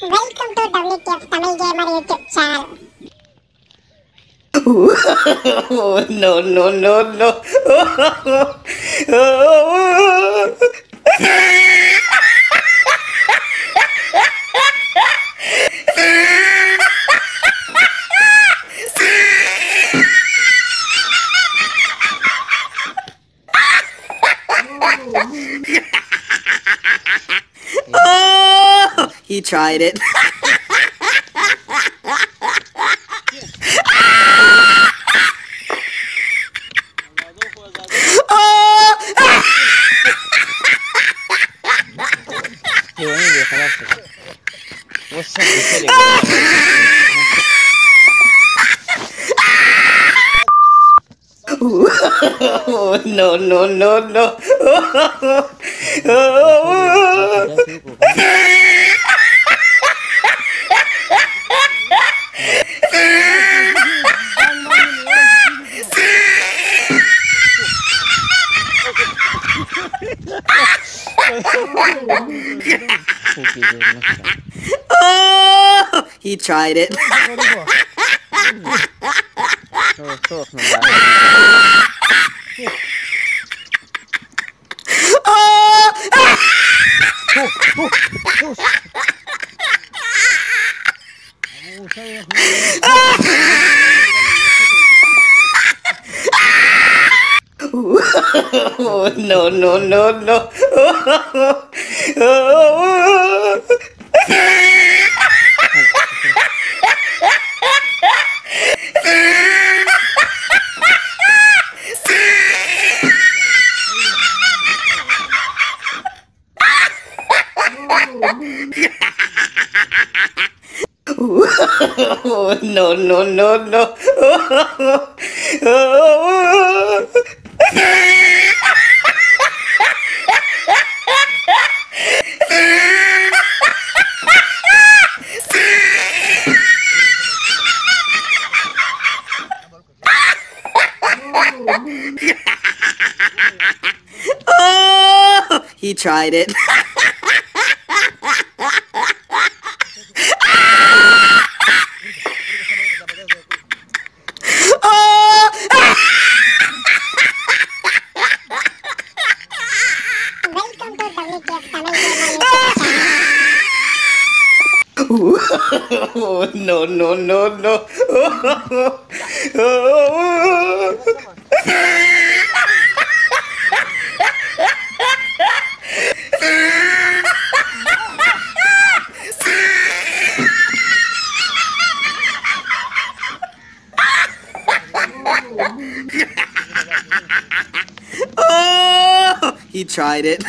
Welcome to WTF Tamil Gamer YouTube channel. No, no, no, no. Oh, he tried it. No, no, no, no. Oh, he tried it. No, no, no, no. No, no, no, no. Oh, he tried it. Welcome to WTF Tamil Gamer YouTube channel. No, no, no, no. Oh, he tried it.